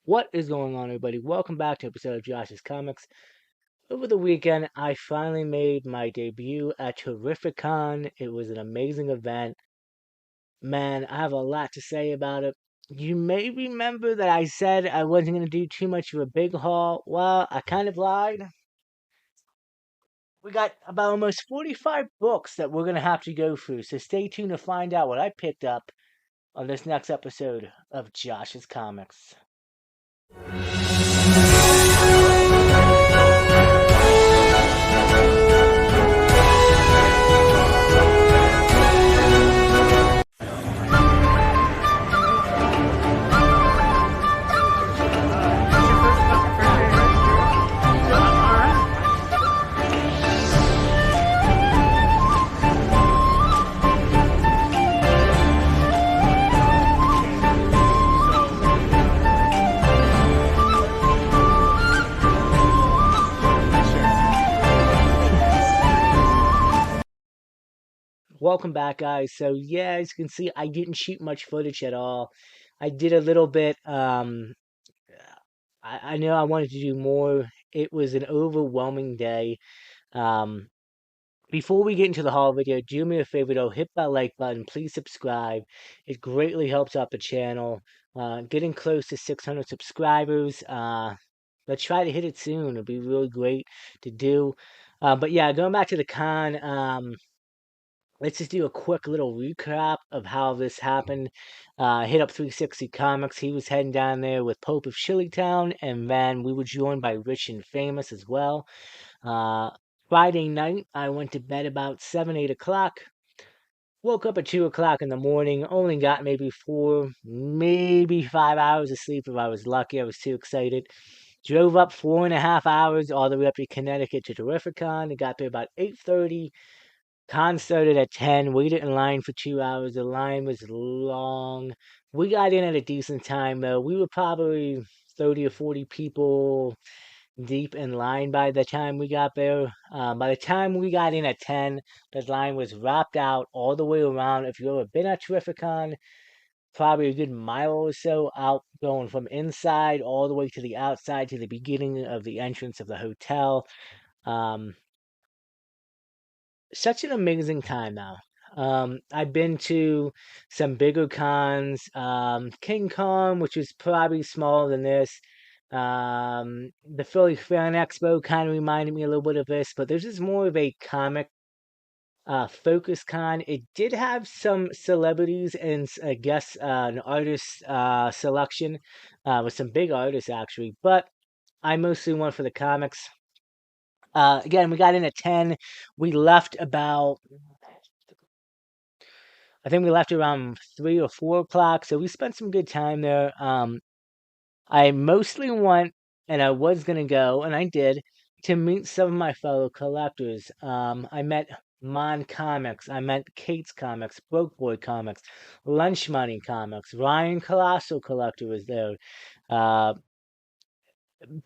What is going on, everybody? Welcome back to an episode of Josh's Comics. Over the weekend, I finally made my debut at Terrificon. It was an amazing event. Man, I have a lot to say about it. You may remember that I said I wasn't going to do too much of a big haul. Well, I kind of lied. We got about almost 45 books that we're going to have to go through, so stay tuned to find out what I picked up on this next episode of Josh's Comics. Welcome back, guys. So yeah, as you can see, I didn't shoot much footage at all. I did a little bit. I know I wanted to do more. It was an overwhelming day. Um, Before we get into the haul video, do me a favor though, hit that like button. Please subscribe. It greatly helps out the channel. Getting close to 600 subscribers. Let's try to hit it soon. It'll be really great to do. But yeah, going back to the con. Let's just do a quick little recap of how this happened. Hit up 360 Comics. He was heading down there with Pope of Shillitown, and then we were joined by Rich and Famous as well. Uh, Friday night, I went to bed about 7, 8 o'clock. Woke up at 2 o'clock in the morning. Only got maybe 4, maybe 5 hours of sleep if I was lucky. I was too excited. Drove up 4.5 hours all the way up to Connecticut to Terrificon. I got there about 8:30. Con started at 10, waited in line for 2 hours. The line was long. We got in at a decent time, though. We were probably 30 or 40 people deep in line by the time we got there. By the time we got in at 10, the line was wrapped out all the way around. If you've ever been at Terrificon, probably a good mile or so out, going from inside all the way to the outside to the beginning of the entrance of the hotel. Um, Such an amazing time now. I've been to some bigger cons, King Kong, which was probably smaller than this. The Philly Fan Expo kind of reminded me a little bit of this, but this is more of a comic focus con. It did have some celebrities and I guess an artist selection with some big artists actually, but I mostly went for the comics. Again, we got in at 10. We left about, I think we left around 3 or 4 o'clock, so we spent some good time there. I mostly went, and I was going to go, and I did, to meet some of my fellow collectors. I met Mon Comics, I met Kate's Comics, Broke Boy Comics, Lunch Money Comics, Ryan Colossal Collector was there. Uh,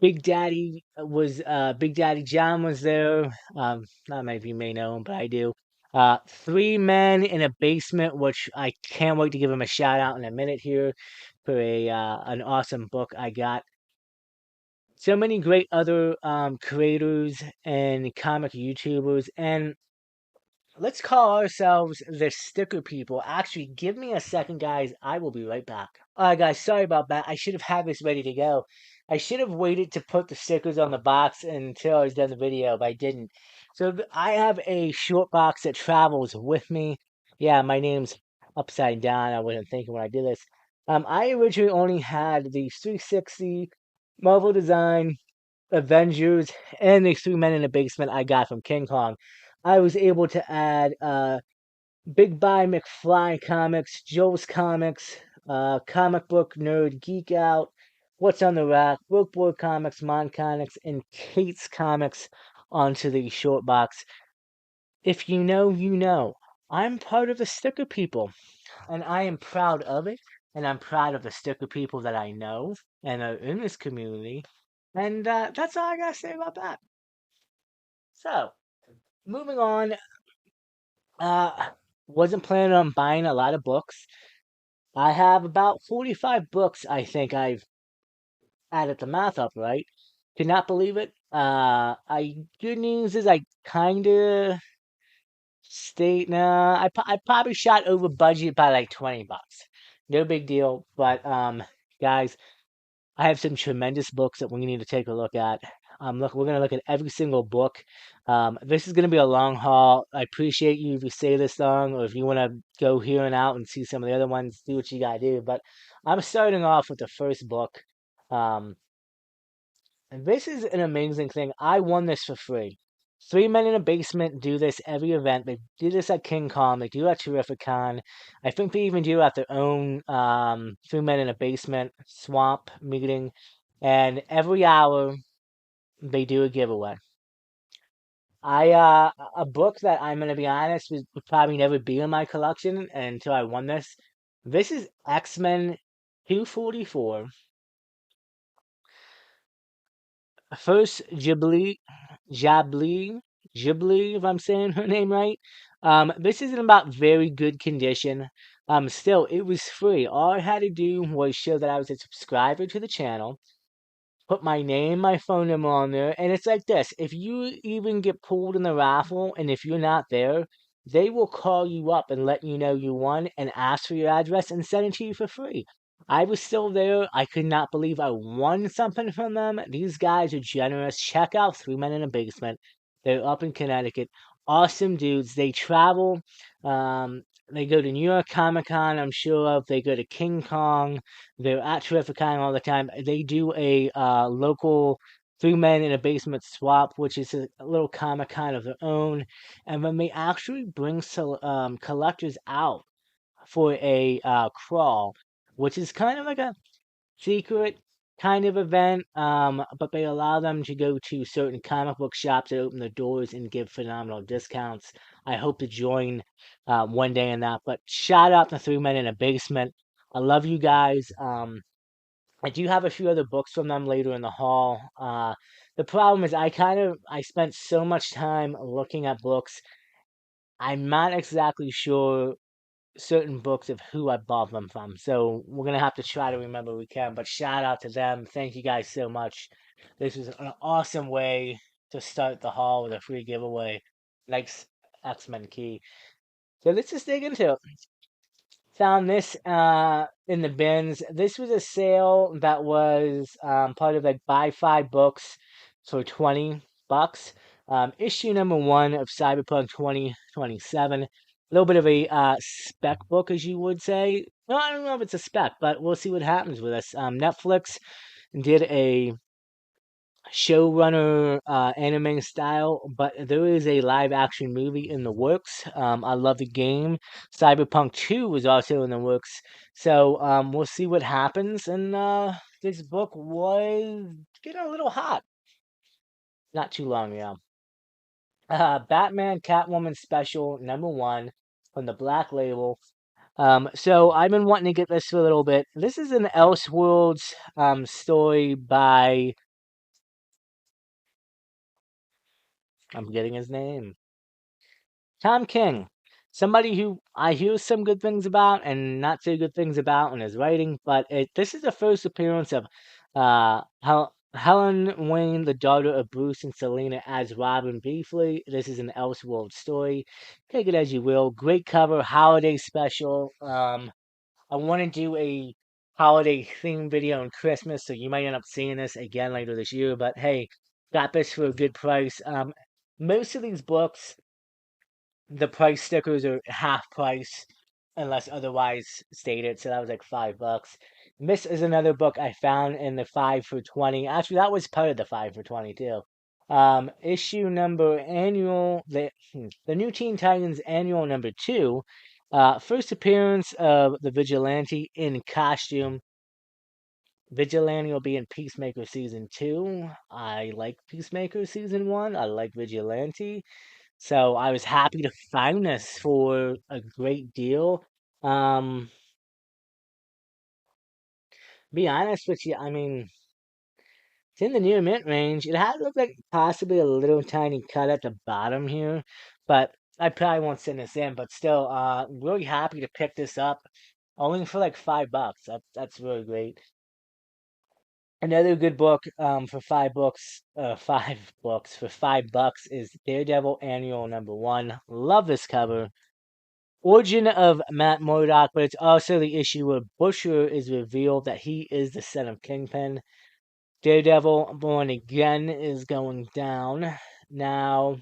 Big Daddy John was there. Not many of you may know him, but I do. Three Men in a Basement, which I can't wait to give him a shout out in a minute here for an awesome book I got. So many great other creators and comic YouTubers, and let's call ourselves the sticker people. Actually, give me a second, guys. I will be right back. Alright, guys, sorry about that. I should have had this ready to go. I should have waited to put the stickers on the box until I was done the video, but I didn't. So I have a short box that travels with me. Yeah, my name's upside down. I wasn't thinking when I did this. I originally only had the 360 Marvel Design Avengers and the Three Men in the Basement I got from King Kong. I was able to add Big Buy McFly Comics, Joe's Comics, Comic Book Nerd Geek Out, What's on the Rack, Broke Boy Comics, Mon Comics, and Kate's Comics onto the short box. If you know, you know. I'm part of the sticker people, and I am proud of it, and I'm proud of the sticker people that I know and are in this community. And that's all I gotta say about that. So, moving on, wasn't planning on buying a lot of books. I have about 45 books I think I've added the math up right. Could not believe it. I good news is I kind of stayed. Nah, I probably shot over budget by like $20. No big deal. But guys, I have some tremendous books that we need to take a look at. Look, we're gonna look at every single book. This is gonna be a long haul. I appreciate you if you stay this long, or if you want to go here and out and see some of the other ones, do what you gotta do. But I'm starting off with the first book. Um, and this is an amazing thing. I won this for free. Three Men in a Basement do this every event. They do this at King Kong. They do at Terrificon. I think they even do at their own Three Men in a Basement swamp meeting. And every hour they do a giveaway. A book that I'm gonna be honest would probably never be in my collection until I won this. This is X-Men 244. First Jabli, Ghibli, if I'm saying her name right. This is in about very good condition. Still, it was free. All I had to do was show that I was a subscriber to the channel, put my name, my phone number on there, and it's like this. If you even get pulled in the raffle, and if you're not there, they will call you up and let you know you won and ask for your address and send it to you for free. I was still there. I could not believe I won something from them. These guys are generous. Check out Three Men in a Basement. They're up in Connecticut. Awesome dudes. They travel. Um, they go to New York Comic Con, I'm sure of. They go to King Kong. They're at Terrificon all the time. They do a local Three Men in a Basement swap, which is a little Comic Con of their own. And when they actually bring collectors out for a crawl, which is kind of like a secret kind of event, but they allow them to go to certain comic book shops that open the doors and give phenomenal discounts. I hope to join one day in that. But shout out to Three Men in a Basement. I love you guys. I do have a few other books from them later in the haul. The problem is I spent so much time looking at books. I'm not exactly sure certain books of who I bought them from. So we're gonna have to try to remember we can. But shout out to them. Thank you guys so much. This was an awesome way to start the haul with a free giveaway. Like X-Men Key. So let's just dig into it. Found this in the bins. This was a sale that was part of like buy five books for $20. Issue number one of Cyberpunk 2027. A little bit of a spec book, as you would say. Well, I don't know if it's a spec, but we'll see what happens with this. Netflix did a showrunner anime style, but there is a live action movie in the works. I love the game. Cyberpunk 2 was also in the works. So we'll see what happens. And this book was getting a little hot. Not too long ago. Batman Catwoman Special number one from the Black Label. So I've been wanting to get this for a little bit. This is an Elseworlds story by, I'm getting his name, Tom King, somebody who I hear some good things about and not so good things about in his writing, but this is the first appearance of Helen Wayne, the daughter of Bruce and Selena, as Robin briefly. This is an Elseworld story. Take it as you will. Great cover, holiday special. I want to do a holiday theme video on Christmas, so you might end up seeing this again later this year. But hey, got this for a good price. Most of these books, the price stickers are half price unless otherwise stated. So that was like $5. This is another book I found in the 5 for 20. Actually, that was part of the 5 for 20 too. Issue number annual, the New Teen Titans annual number 2. First appearance of the Vigilante in costume. Vigilante will be in Peacemaker season 2. I like Peacemaker season 1. I like Vigilante. So I was happy to find this for a great deal. Um, be honest with you, I mean, it's in the near mint range. It had looked like possibly a little tiny cut at the bottom here, but I probably won't send this in. But still, really happy to pick this up, only for like $5. That's really great. Another good book for $5 for $5 is Daredevil Annual #1. Love this cover. Origin of Matt Murdock, but it's also the issue where Busher is revealed that he is the son of Kingpin. Daredevil Born Again is going down. Now,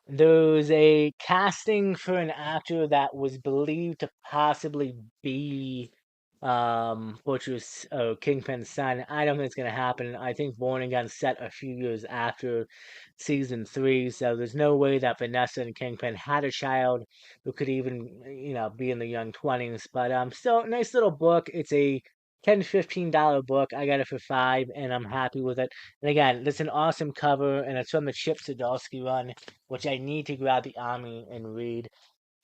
there's a casting for an actor that was believed to possibly be Butcher's Kingpin's son. I don't think it's gonna happen. I think Born Again set a few years after season 3, so there's no way that Vanessa and Kingpin had a child who could even be in the young 20s. But still nice little book. It's a $10-15 book. I got it for 5 and I'm happy with it. And again, it's an awesome cover and it's from the Chip Zdarsky run, which I need to grab the Army and read.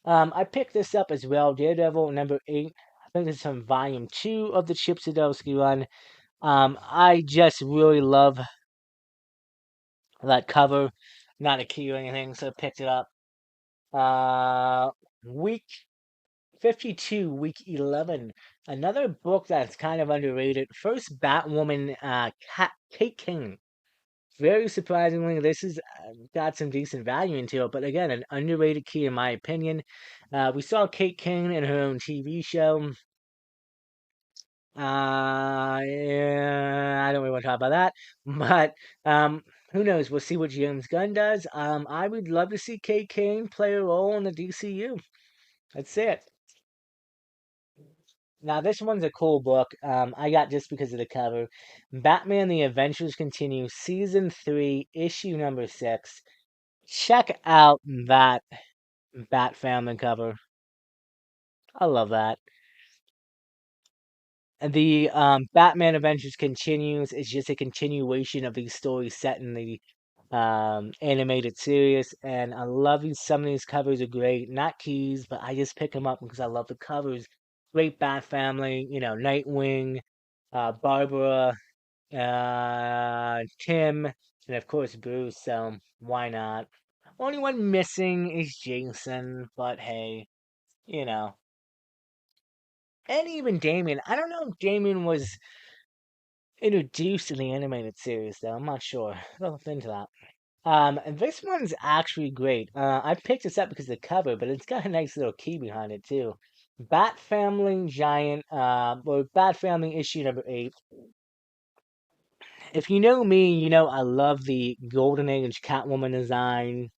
I picked this up as well, Daredevil #8. I think this is from volume 2 of the Chip Zdarsky run. I just really love that cover. Not a key or anything, so I picked it up. Week 52, week 11. Another book that's kind of underrated. First Batwoman, Kate King. Very surprisingly, this has got some decent value into it, but again, an underrated key in my opinion. We saw Kate King in her own TV show. Yeah, I don't really want to talk about that, but who knows? We'll see what James Gunn does. I would love to see Kate King play a role in the DCU. That's it. Now, this one's a cool book. I got just because of the cover. Batman: The Adventures Continue, Season 3, Issue #6. Check out that Bat Family cover. I love that. And the Batman Adventures Continues is just a continuation of these stories set in the animated series. And I love these. Some of these covers are great. Not keys, but I just pick them up because I love the covers. Great Bat Family, Nightwing, Barbara, Tim, and of course Bruce. So why not? Only one missing is Jason, but hey, you know. And even Damien. I don't know if Damien was introduced in the animated series, though. I'm not sure. I'll look into that. And this one's actually great. I picked this up because of the cover, but it's got a nice little key behind it, too. Bat Family Giant, or Bat Family issue #8. If you know me, you know I love the Golden Age Catwoman design,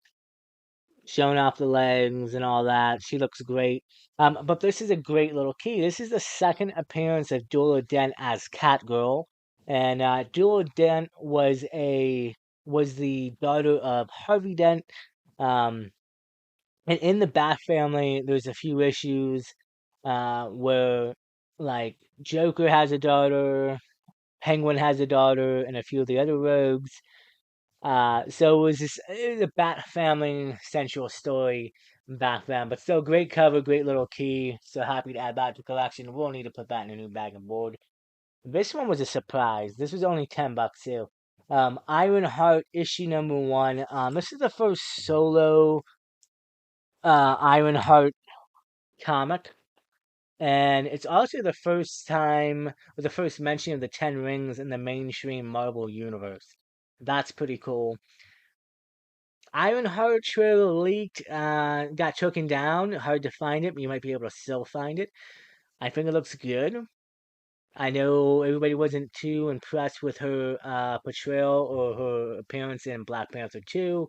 showing off the legs and all that. She looks great. But this is a great little key. This is the second appearance of Dula Dent as Catgirl, and Dula Dent was the daughter of Harvey Dent. Um, and in the Bat family, there's a few issues where like Joker has a daughter, Penguin has a daughter, and a few of the other rogues. So it was a Bat Family central story back then, but still great cover, great little key. So happy to add that to the collection. We'll need to put that in a new bag and board. This one was a surprise. This was only $10 too. Ironheart issue #1. This is the first solo Ironheart comic, and it's also the first time, or the first mention of the Ten Rings in the mainstream Marvel universe. That's pretty cool. Ironheart trailer leaked, got taken down. Hard to find it, but you might be able to still find it. I think it looks good. I know everybody wasn't too impressed with her portrayal or her appearance in Black Panther 2.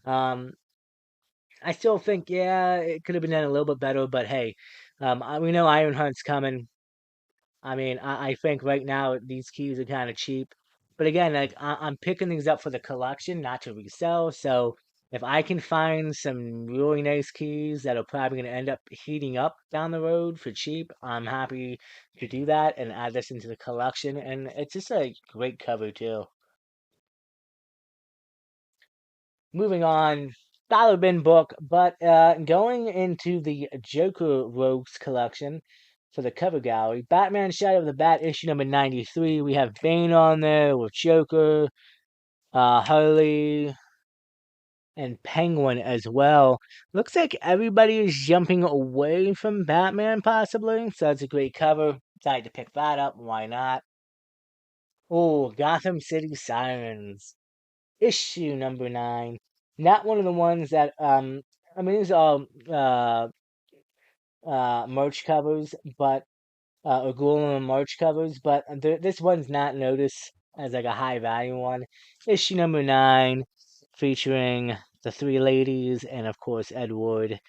Um, I still think, yeah, it could have been done a little bit better, but hey, we know Ironheart's coming. I mean, I think right now these keys are kind of cheap. But again, like I'm picking these up for the collection, not to resell. So if I can find some really nice keys that are probably going to end up heating up down the road for cheap, I'm happy to do that and add this into the collection. And it's just a great cover too. Moving on, dollar bin book, but going into the Joker Rogues collection for the cover gallery. Batman Shadow of the Bat issue #93. We have Bane on there with Joker, Harley, and Penguin as well. Looks like everybody is jumping away from Batman, possibly. So that's a great cover. Decided to pick that up. Why not? Oh, Gotham City Sirens, issue number 9. Not one of the ones that I mean these are all merch covers, but or Golem merch covers, but this one's not noticed as like a high value one. Issue number 9, featuring the three ladies and of course Edward,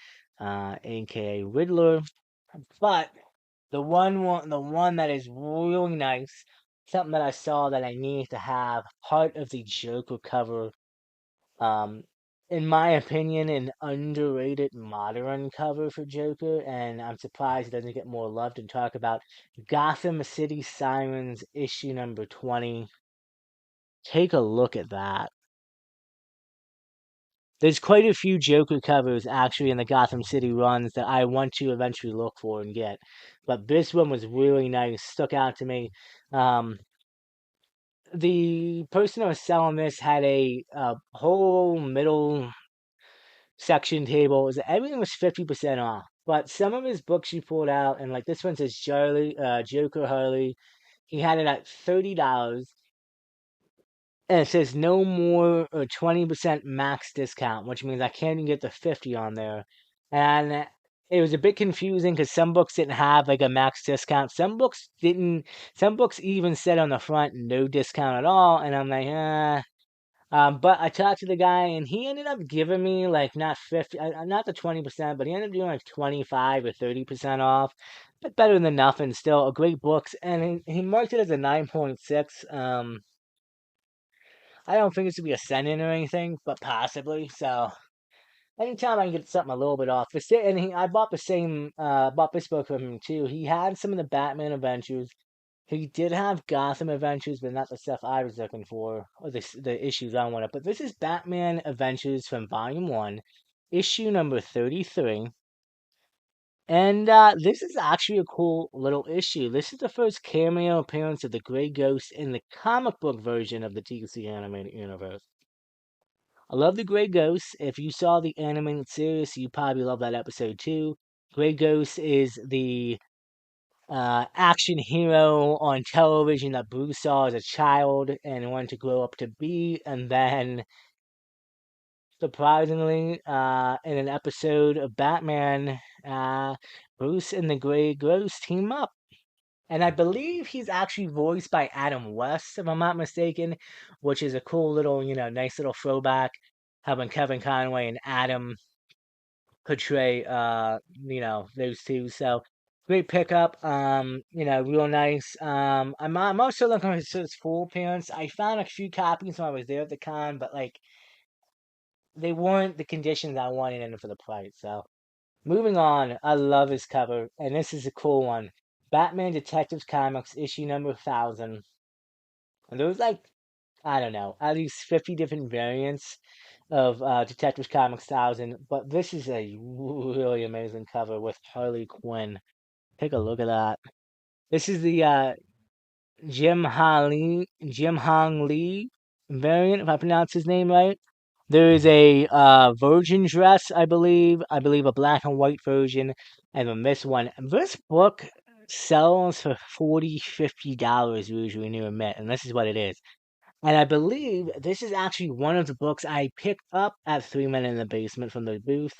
aka Riddler. But the one that is really nice, something that I saw that I need to have, part of the Joker cover. Um, in my opinion, an underrated modern cover for Joker, and I'm surprised it doesn't get more love to talk about. Gotham City Sirens, issue number 20. Take a look at that. There's quite a few Joker covers actually in the Gotham City runs that I want to eventually look for and get. But this one was really nice, stuck out to me. Um, the person who was selling this had a whole middle section table. Everything was 50% off. But some of his books he pulled out, and like this one says Joker Harley. He had it at $30, and it says no more or 20% max discount, which means I can't even get the 50 on there. And it was a bit confusing because some books didn't have like a max discount. Some books didn't. Some books even said on the front no discount at all, and I'm like, but I talked to the guy, and he ended up giving me like not 50, not the 20%, but he ended up doing like 25 or 30% off. But better than nothing. Still a great books, and he marked it as a 9.6. I don't think it's to be a send-in or anything, but possibly. So anytime I can get something a little bit off, I bought the same, bought this book from him too. He had some of the Batman Adventures. He did have Gotham Adventures, but not the stuff I was looking for, or the issues I wanted. But this is Batman Adventures from Volume 1, issue number 33. And this is actually a cool little issue. This is the first cameo appearance of the Grey Ghost in the comic book version of the DC animated universe. I love the Grey Ghost. If you saw the animated series, you probably love that episode too. Grey Ghost is the action hero on television that Bruce saw as a child and wanted to grow up to be. And then, surprisingly, in an episode of Batman, Bruce and the Grey Ghost team up. And I believe he's actually voiced by Adam West, if I'm not mistaken, which is a cool little, nice little throwback, having Kevin Conway and Adam portray those two. So great pickup. Real nice. I'm also looking for his full appearance. I found a few copies when I was there at the con, but like they weren't the conditions I wanted in it for the price. So moving on, I love his cover, and this is a cool one. Batman Detectives Comics issue number 1000. And there was like, I don't know, at least 50 different variants of Detectives Comics 1000, but this is a really amazing cover with Harley Quinn. Take a look at that. This is the Jim Hong Lee variant, if I pronounce his name right. There is a virgin dress, I believe. I believe a black and white version, and then this one. This book sells for $40, $50 usually near Met, and this is what it is. And I believe this is actually one of the books I picked up at Three Men in the Basement from the booth.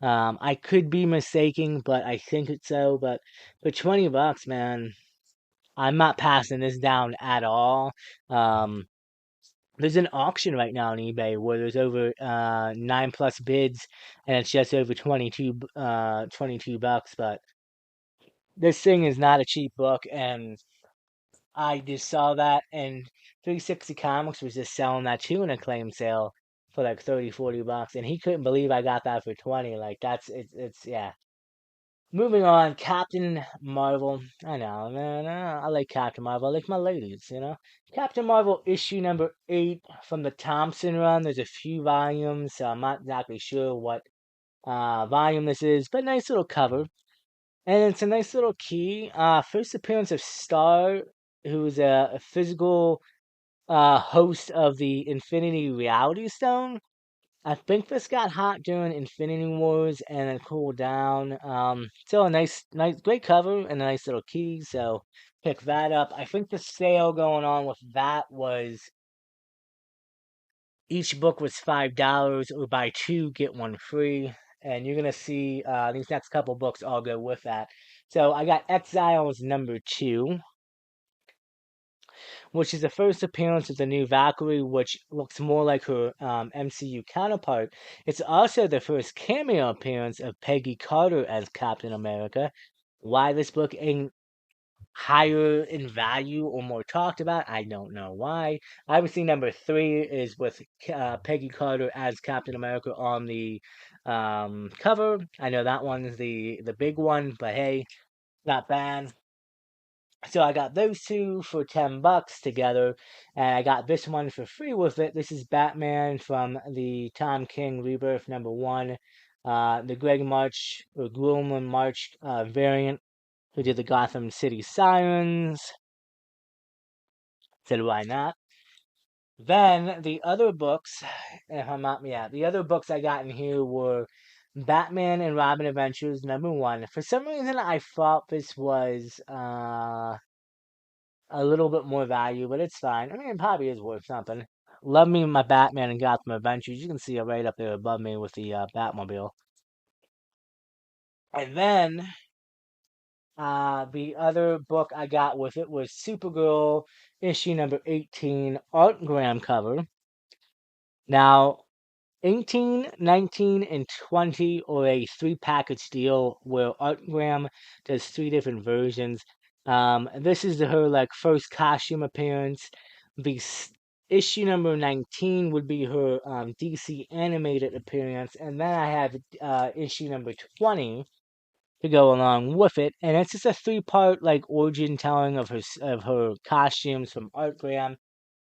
I could be mistaken, but I think it's so. But for $20, man, I'm not passing this down at all. Um, there's an auction right now on eBay where there's over 9+ bids, and it's just over 22 bucks. But this thing is not a cheap book, and I just saw that, and 360 Comics was just selling that too in a claim sale for like 30, $40, and he couldn't believe I got that for 20. Like it's yeah. Moving on, Captain Marvel. I know, man. I like Captain Marvel. I like my ladies. Captain Marvel issue number 8 from the Thompson run. There's a few volumes, so I'm not exactly sure what volume this is, but nice little cover. And it's a nice little key. First appearance of Star, who's a physical host of the Infinity Reality Stone. I think this got hot during Infinity Wars and then cooled down. Still a nice, great cover and a nice little key. So pick that up. I think the sale going on with that was each book was $5, or buy two get one free. And you're gonna see these next couple books all go with that. So I got Exiles #2, which is the first appearance of the new Valkyrie, which looks more like her MCU counterpart. It's also the first cameo appearance of Peggy Carter as Captain America. Why this book ain't higher in value or more talked about, I don't know why. Obviously, #3 is with Peggy Carter as Captain America on the cover. I know that one is the big one, but hey, not bad. So I got those two for $10 together, and I got this one for free with it. This is Batman from the Tom King Rebirth #1, the Greg March or Grumman March variant, who did the Gotham City Sirens. Said why not? Then the other books, if I'm not, yeah, the other books I got in here were Batman and Robin Adventures #1. For some reason, I thought this was a little bit more value, but it's fine. I mean, it probably is worth something. Love me my Batman and Gotham Adventures. You can see it right up there above me with the Batmobile. And then the other book I got with it was Supergirl issue #18 Artgram cover. Now, 18, 19, and 20 or a three-package deal where Artgram does three different versions. This is her like first costume appearance. The issue #19 would be her DC animated appearance, and then I have issue #20 to go along with it, and it's just a three-part like origin telling of her costumes from Artgram.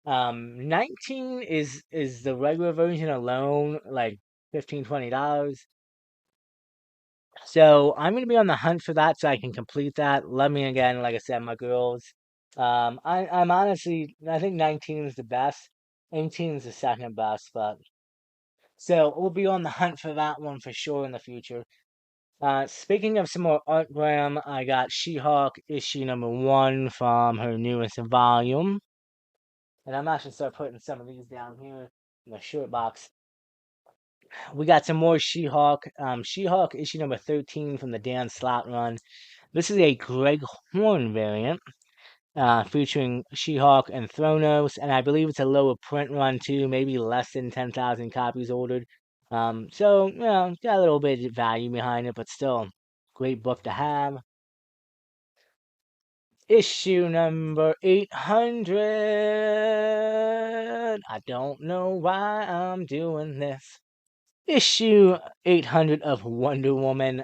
19 is the regular version alone, like $15-20. So I'm gonna be on the hunt for that so I can complete that. Love me again, like I said, my girls. I'm honestly, I think 19 is the best. 18 is the second best, but so we'll be on the hunt for that one for sure in the future. Speaking of some more Artgram, I got She-Hulk issue #1 from her newest volume. And I'm actually start putting some of these down here in the shirt box. We got some more She-Hulk. She-Hulk issue #13 from the Dan Slott run. This is a Greg Horn variant featuring She-Hulk and Thronos, and I believe it's a lower print run too, maybe less than 10,000 copies ordered. So, you know, got a little bit of value behind it, but still, great book to have. Issue #800. I don't know why I'm doing this. Issue 800 of Wonder Woman.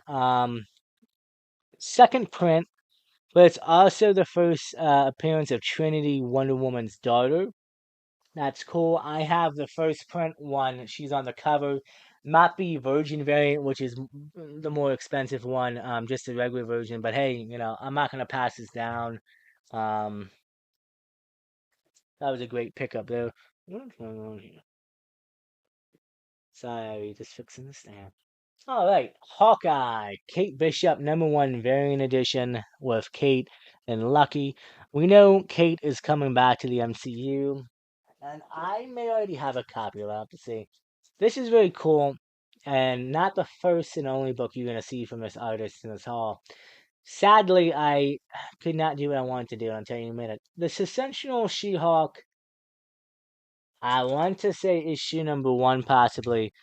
Second print, but it's also the first appearance of Trinity, Wonder Woman's daughter. That's cool. I have the first print one. She's on the cover. Not the Virgin variant, which is the more expensive one, just the regular version. But hey, you know, I'm not going to pass this down. Um, that was a great pickup there. What's going on here? Sorry, just fixing the stand. All right, Hawkeye, Kate Bishop, #1 variant edition with Kate and Lucky. We know Kate is coming back to the MCU, and I may already have a copy. I'll have to see. This is really cool, and not the first and only book you're gonna see from this artist in this haul. Sadly, I could not do what I wanted to do. I'll tell you in a minute. The Sensational She-Hulk. I want to say issue #1, possibly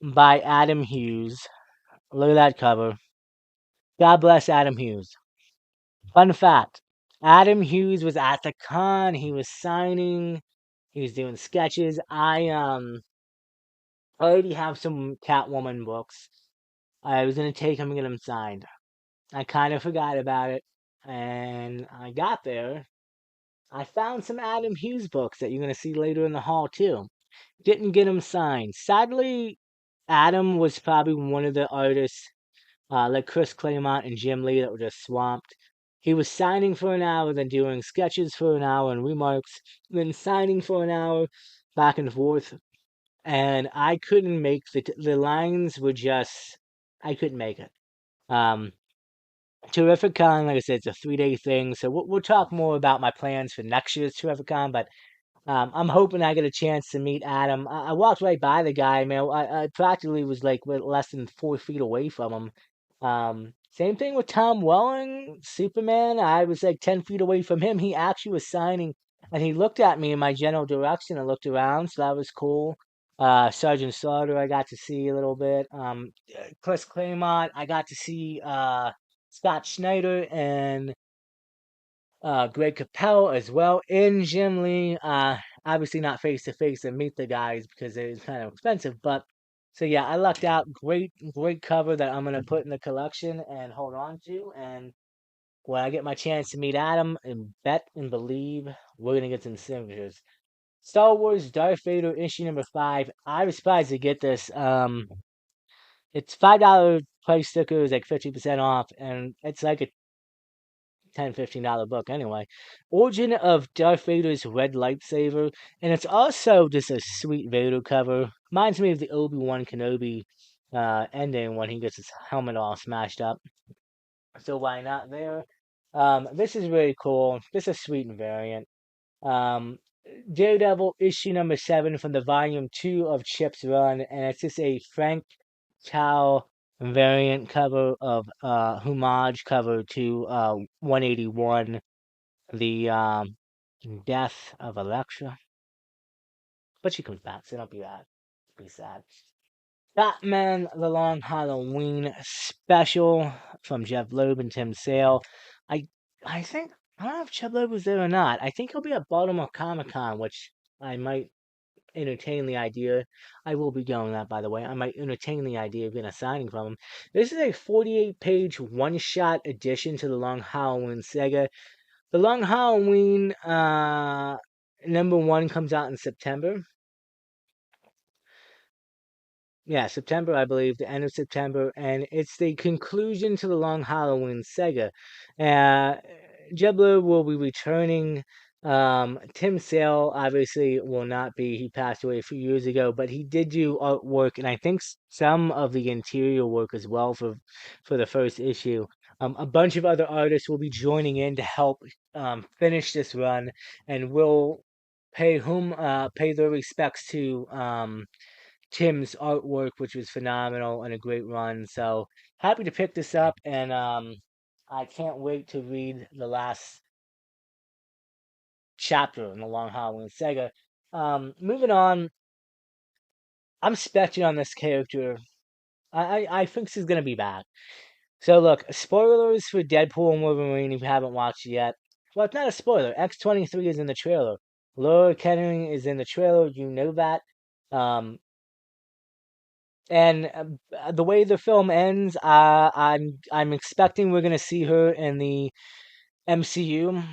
by Adam Hughes. Look at that cover. God bless Adam Hughes. Fun fact, Adam Hughes was at the con. He was signing. He was doing sketches. I already have some Catwoman books. I was gonna take him and get them signed. I kind of forgot about it, and I got there. I found some Adam Hughes books that you're gonna see later in the haul too. Didn't get them signed. Sadly, Adam was probably one of the artists like Chris Claremont and Jim Lee that were just swamped. He was signing for an hour, then doing sketches for an hour and remarks, then signing for an hour, back and forth. And I couldn't make the lines were just, I couldn't make it. Um, Terrificon, like I said, it's a 3-day thing, so we'll talk more about my plans for next year's Terrificon. But I'm hoping I get a chance to meet Adam. I walked right by the guy, man. I practically was like less than 4 feet away from him. Same thing with Tom Welling, Superman. I was like 10 feet away from him. He actually was signing, and he looked at me in my general direction and looked around, so that was cool. Sergeant Slaughter, I got to see a little bit. Chris Claremont, I got to see Scott Schneider and Greg Capel as well in Jim Lee. Obviously not face to face and meet the guys because it's kind of expensive, but so yeah, I lucked out. Great cover that I'm gonna put in the collection and hold on to. And when I get my chance to meet Adam and bet and believe, we're gonna get some signatures. Star Wars Darth Vader issue number 5. I was surprised to get this. It's $5 price sticker is like 50% off, and it's like a $10-15 book anyway. Origin of Darth Vader's red lightsaber, and it's also just a sweet Vader cover. Reminds me of the Obi-Wan Kenobi ending when he gets his helmet all smashed up. So why not there? This is really cool. This is a sweet variant. Um, Daredevil issue number 7 from the volume 2 of Chip's run, and it's just a Frank Chow variant cover of homage cover to 181, the death of Elektra. But she comes back, so don't be bad. Be sad. Batman The Long Halloween special from Jeff Loeb and Tim Sale. I I think I don't know if Jeff Loeb was there or not. I think he'll be at Baltimore Comic Con, which I might entertain the idea. I will be going that, by the way. I might entertain the idea of getting a signing from him. This is a 48-page one-shot addition to the Long Halloween saga. The Long Halloween number 1 comes out in September. Yeah, September, I believe, the end of September, and it's the conclusion to the Long Halloween saga. Uh, Jebler will be returning. Tim Sale obviously will not be. He passed away a few years ago, but he did do artwork, and I think some of the interior work as well for the first issue. A bunch of other artists will be joining in to help finish this run, and will pay their respects to Tim's artwork, which was phenomenal and a great run. So happy to pick this up, and I can't wait to read the last chapter in the Long Halloween saga. Moving on, I'm speculating on this character. I think this is gonna be bad. So look, spoilers for Deadpool and Wolverine if you haven't watched it yet. Well, it's not a spoiler. X-23 is in the trailer. Laura Kennedy is in the trailer. You know that. Um, And the way the film ends, I'm expecting we're gonna see her in the MCU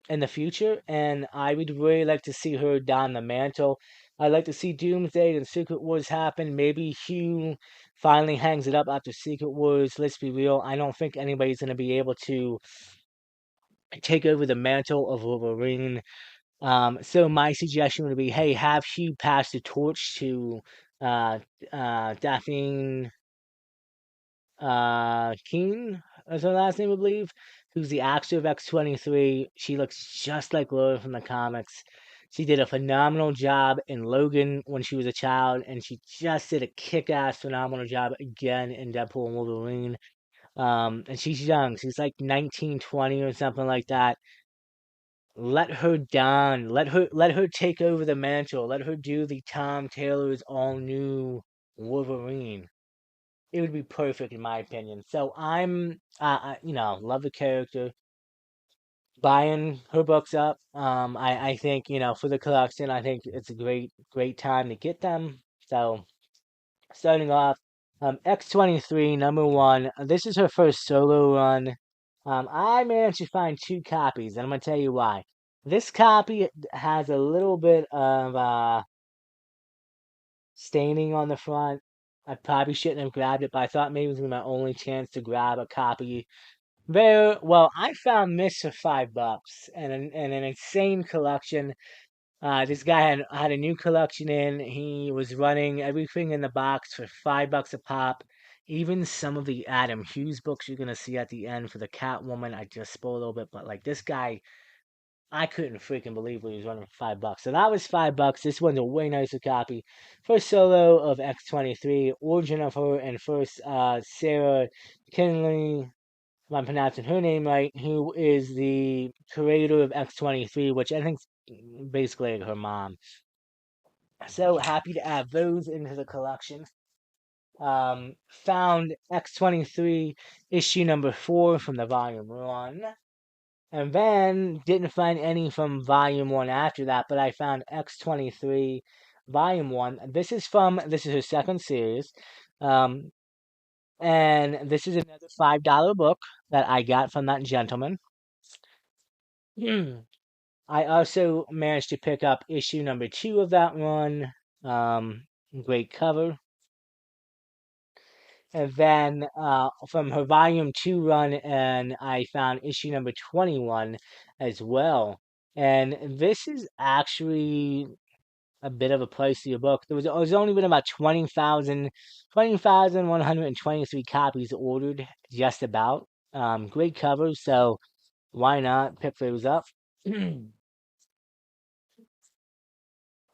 in the future, and I would really like to see her don the mantle. I'd like to see Doomsday and Secret Wars happen. Maybe Hugh finally hangs it up after Secret Wars. Let's be real. I don't think anybody's gonna be able to take over the mantle of Wolverine. So my suggestion would be, hey, have Hugh pass the torch to uh, Daphne Keen is her last name, I believe, who's the actor of X-23. She looks just like Laura from the comics. She did a phenomenal job in Logan when she was a child, and she just did a kick-ass phenomenal job again in Deadpool and Wolverine. And she's young. She's like 19, 20 or something like that. Let her down. Let her take over the mantle. Let her do the Tom Taylor's all new Wolverine. It would be perfect in my opinion. So I'm, love the character. Buying her books up. I think for the collection, I think it's a great time to get them. So starting off, X-23 number 1. This is her first solo run. I managed to find 2 copies, and I'm gonna tell you why. This copy has a little bit of staining on the front. I probably shouldn't have grabbed it, but I thought maybe it was gonna be my only chance to grab a copy. There, well, I found this for $5 and an insane collection. This guy had a new collection in. He was running everything in the box for $5 a pop. Even some of the Adam Hughes books you're gonna see at the end for the Catwoman, I just spoiled a little bit, but like this guy, I couldn't freaking believe what he was running for $5. So that was $5. This one's a way nicer copy. First solo of X-23, origin of her, and first Sarah Kinley, if I'm pronouncing her name right, who is the creator of X-23, which I think is basically like her mom. So happy to add those into the collection. Found X-23 issue number 4 from the volume 1. And then didn't find any from volume 1 after that, but I found X-23 volume 1. This is her second series. And this is another $5 book that I got from that gentleman. I also managed to pick up issue number 2 of that one. Great cover. And then from her volume 2 run, and I found issue number 21 as well. And this is actually a bit of a pricier book. There was only been about 20,123 copies ordered, just about. Great covers, so why not pick those up? Then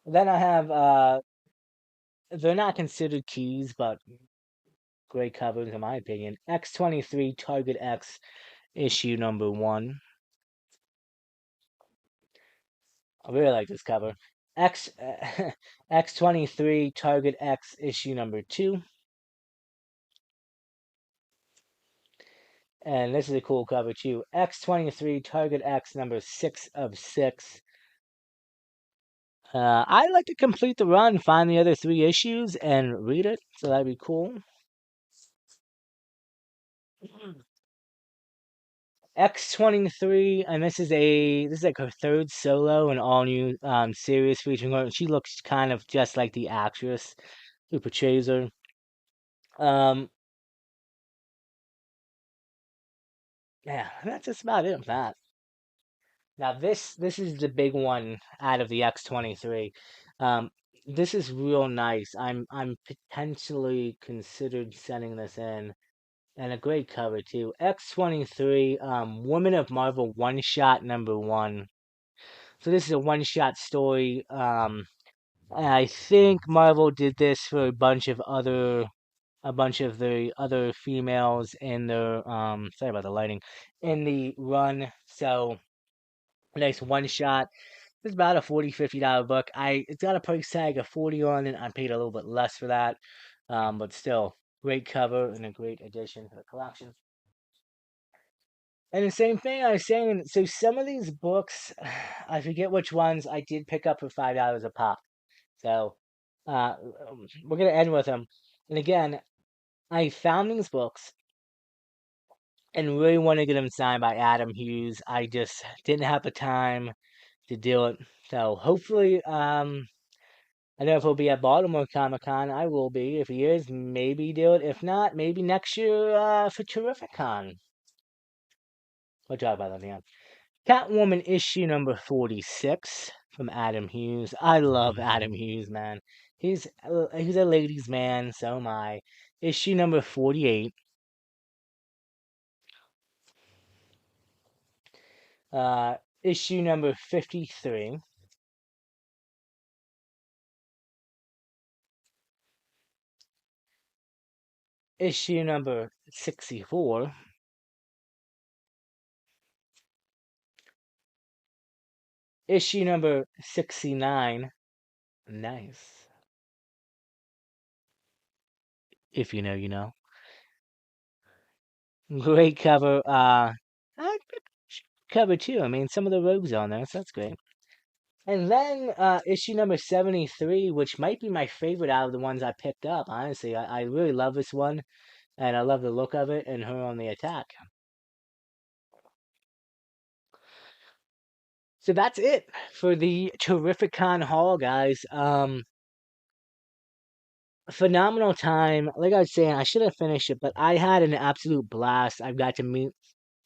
I have, they're not considered keys, but great covers in my opinion. X-23 Target X issue number 1. I really like this cover. X X-23 Target X issue number 2. And this is a cool cover too. X-23 Target X number 6 of 6. I'd like to complete the run, find the other 3 issues, and read it. So that'd be cool. X-23, and this is like her third solo and all new series featuring her. She looks kind of just like the actress who portrays her. Yeah, that's just about it with that. Now this is the big one out of the X-23. This is real nice. I'm potentially considered sending this in, and a great cover too. X-23, Women of Marvel one shot number 1. So this is a one shot story. I think Marvel did this for a bunch of the other females in their sorry about the lighting, in the run. So nice one shot. It's about a $40-$50 book. It's got a price tag of 40 on it. I paid a little bit less for that. But still, great cover and a great addition to the collection. And the same thing I was saying, so some of these books, I forget which ones I did pick up for $5 a pop. So we're gonna end with them. And again, I found these books and really want to get them signed by Adam Hughes. I just didn't have the time to do it. So hopefully, I don't know if he'll be at Baltimore Comic Con. I will be. If he is, maybe do it. If not, maybe next year for Terrificon. We'll talk about that again. Catwoman issue number 46 from Adam Hughes. I love Adam Hughes, man. He's a ladies' man, so am I. Issue number 48. Issue number 53. Issue number 64. Issue number 69. Nice. If you know, you know. Great cover. Cover too. I mean, some of the rogues on there, so that's great. And then issue number 73, which might be my favorite out of the ones I picked up. Honestly, I really love this one, and I love the look of it and her on the attack. So that's it for the Terrificon haul, guys. Phenomenal time. Like I was saying, I should have finished it, but I had an absolute blast. I've got to meet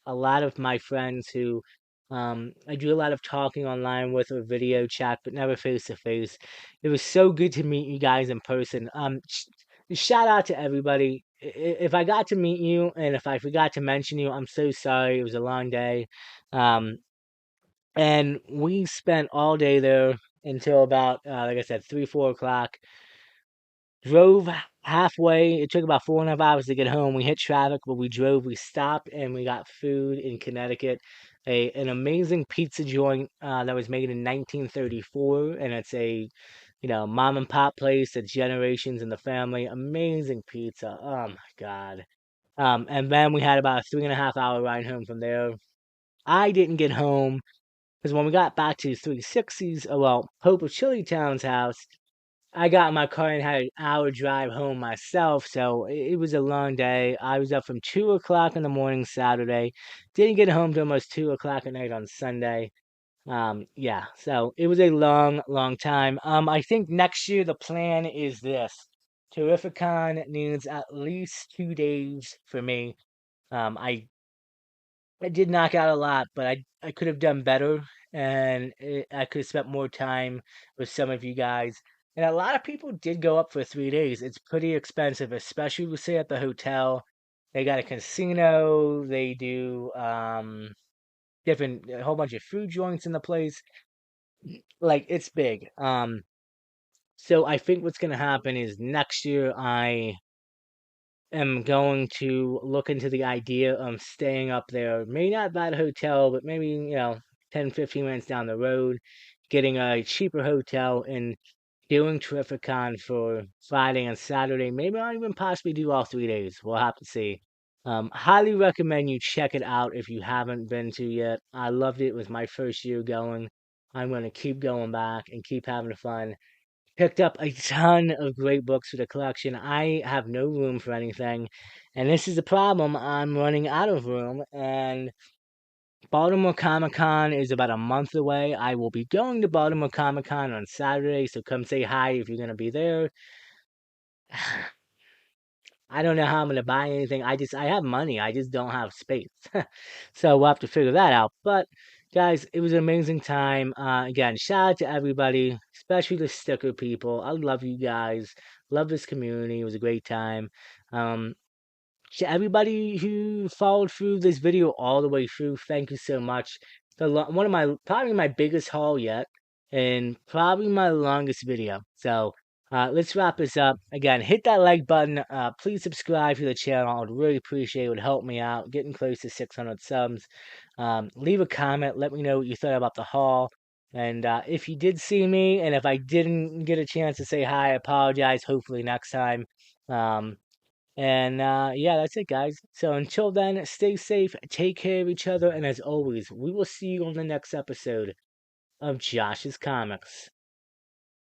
a lot of my friends who I do a lot of talking online with or video chat, but never face to face. It was so good to meet you guys in person. Shout out to everybody. if I got to meet you and if I forgot to mention you, I'm so sorry. It was a long day. Um, and we spent all day there until about, like I said, 3, 4 o'clock. Drove halfway. It took about 4.5 hours to get home. We hit traffic, but we drove. We stopped and we got food in Connecticut. An amazing pizza joint that was made in 1934, and it's a mom and pop place that's generations in the family. Amazing pizza. Oh my God. And then we had about a 3.5 hour ride home from there. I didn't get home because when we got back to 360's, well, Hope of Chilitown's house, I got in my car and had an hour drive home myself, so it was a long day. I was up from 2 o'clock in the morning Saturday. Didn't get home till almost 2 o'clock at night on Sunday. Yeah, so it was a long, long time. I think next year the plan is this. Terrificon needs at least 2 days for me. I did knock out a lot, but I could have done better, and I could have spent more time with some of you guys. And a lot of people did go up for 3 days. It's pretty expensive, especially we stay at the hotel. They got a casino. They do different a whole bunch of food joints in the place. Like it's big. So I think what's gonna happen is next year I am going to look into the idea of staying up there. Maybe not that hotel, but maybe, 10, 15 minutes down the road, getting a cheaper hotel and doing Terrificon for Friday and Saturday. Maybe I'll even possibly do all 3 days. We'll have to see. Highly recommend you check it out if you haven't been to yet. I loved it. It was my first year going. I'm going to keep going back and keep having fun. Picked up a ton of great books for the collection. I have no room for anything, and this is the problem. I'm running out of room, and Baltimore Comic Con is about a month away. I will be going to Baltimore Comic Con on Saturday, so come say hi if you're going to be there. I don't know how I'm gonna buy anything. I have money. I just don't have space. So we'll have to figure that out. But guys, it was an amazing time. Again, shout out to everybody, especially the sticker people. I love you guys. Love this community. It was a great time. Um, to everybody who followed through this video all the way through, thank you so much. One of my probably my biggest haul yet, and probably my longest video. So let's wrap this up. Again, hit that like button. Please subscribe to the channel. I'd really appreciate it. It would help me out. Getting close to 600 subs. Leave a comment. Let me know what you thought about the haul. And if you did see me, and if I didn't get a chance to say hi, I apologize. Hopefully next time. Um, and yeah, that's it, guys. So until then, stay safe, take care of each other, and as always, we will see you on the next episode of Josh's Comics.